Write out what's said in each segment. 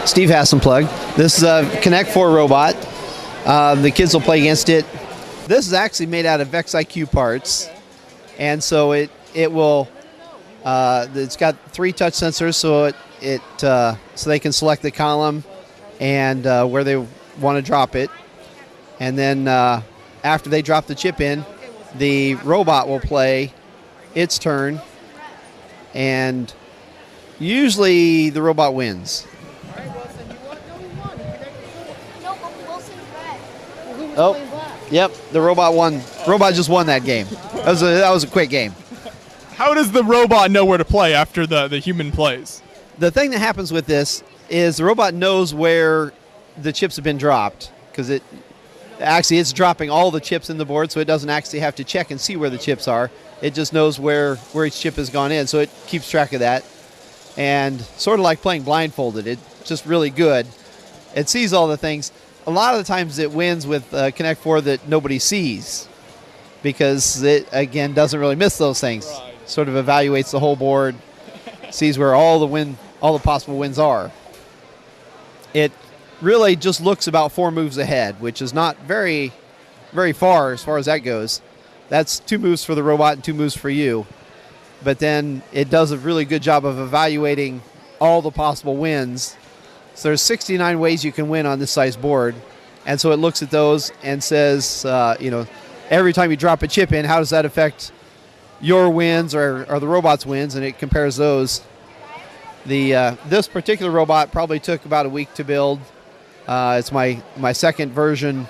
Steve Hassenplug. This is a Connect 4 robot. The kids will play against it. This is actually made out of VEX IQ parts, and so it will. It's got 3 touch sensors, so so they can select the column and where they want to drop it, and then after they drop the chip in, the robot will play its turn, and usually the robot wins. Oh, yep, the robot won. Robot just won that game. That was a quick game. How does the robot know where to play after the human plays? The thing that happens with this is the robot knows where the chips have been dropped, because it's dropping all the chips in the board, so it doesn't actually have to check and see where the chips are. It just knows where each chip has gone in, so it keeps track of that. And sort of like playing blindfolded, it's just really good. It sees all the things. A lot of the times it wins with Connect 4 that nobody sees, because it, again, doesn't really miss those things. Right. Sort of evaluates the whole board, sees where all the possible wins are. It really just looks about 4 moves ahead, which is not very, very far as that goes. That's 2 moves for the robot and 2 moves for you. But then it does a really good job of evaluating all the possible wins. So there's 69 ways you can win on this size board. And so it looks at those and says, every time you drop a chip in, how does that affect your wins or the robot's wins? And it compares those. This particular robot probably took about a week to build. It's my second version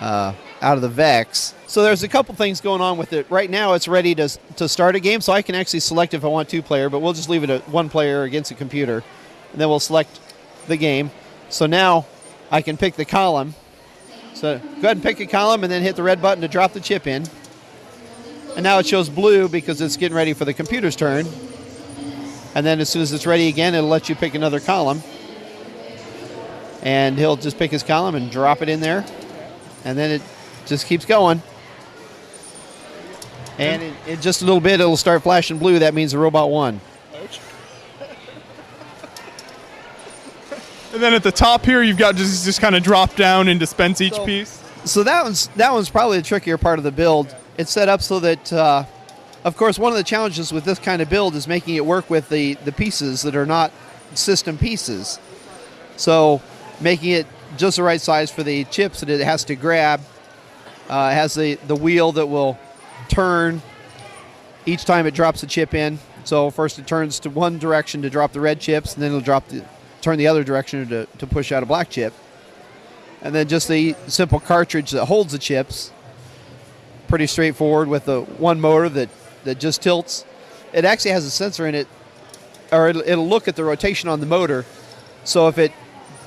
out of the VEX. So there's a couple things going on with it. Right now it's ready to start a game, so I can actually select if I want 2-player, but we'll just leave it at 1-player against a computer. And then we'll select the game. So now I can pick the column. So go ahead and pick a column and then hit the red button to drop the chip in. And now it shows blue because it's getting ready for the computer's turn. And then as soon as it's ready again, it'll let you pick another column. And he'll just pick his column and drop it in there. And then it just keeps going. And in just a little bit, it'll start flashing blue. That means the robot won. And then at the top here, you've got just kind of drop down and dispense each piece. So that one's probably the trickier part of the build. It's set up so that, of course, one of the challenges with this kind of build is making it work with the pieces that are not system pieces. So making it just the right size for the chips that it has to grab. It has the wheel that will turn each time it drops a chip in. So first it turns to one direction to drop the red chips, and then it'll turn the other direction to push out a black chip. And then just the simple cartridge that holds the chips. Pretty straightforward with the one motor that just tilts. It actually has a sensor in it, or it'll look at the rotation on the motor. So if it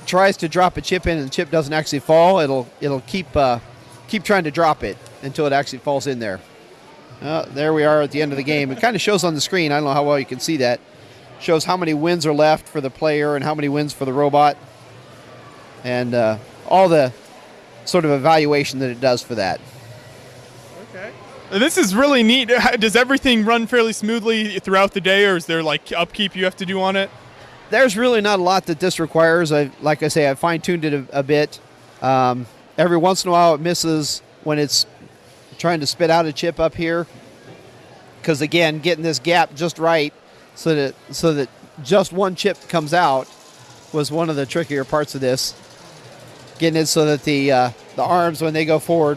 tries to drop a chip in and the chip doesn't actually fall, it'll keep trying to drop it until it actually falls in there. There we are at the end of the game. It kind of shows on the screen. I don't know how well you can see that. Shows how many wins are left for the player and how many wins for the robot, and all the sort of evaluation that it does for that. Okay. This is really neat. Does everything run fairly smoothly throughout the day, or is there like upkeep you have to do on it? There's really not a lot that this requires. Like I say, I fine-tuned it a bit. Every once in a while it misses when it's trying to spit out a chip up here, because again, getting this gap just right so that just one chip comes out was one of the trickier parts of this. Getting it so that the arms, when they go forward,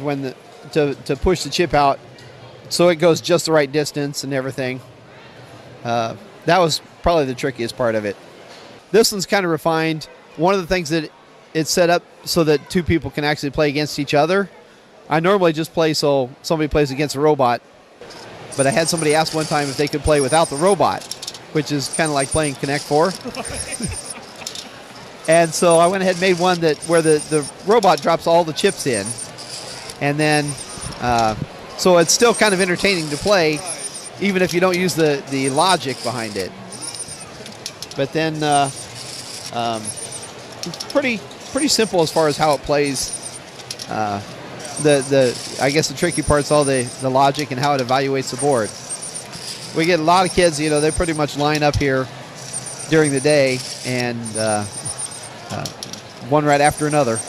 to push the chip out, so it goes just the right distance and everything. That was probably the trickiest part of it. This one's kind of refined. One of the things that it's set up so that 2 people can actually play against each other. I normally just play so somebody plays against a robot, but I had somebody ask one time if they could play without the robot, which is kind of like playing Connect 4. And so I went ahead and made one where the robot drops all the chips in, and then so it's still kind of entertaining to play, even if you don't use the logic behind it. But then it's pretty simple as far as how it plays. I guess the tricky part's all the logic and how it evaluates the board. We get a lot of kids, they pretty much line up here during the day, and one right after another.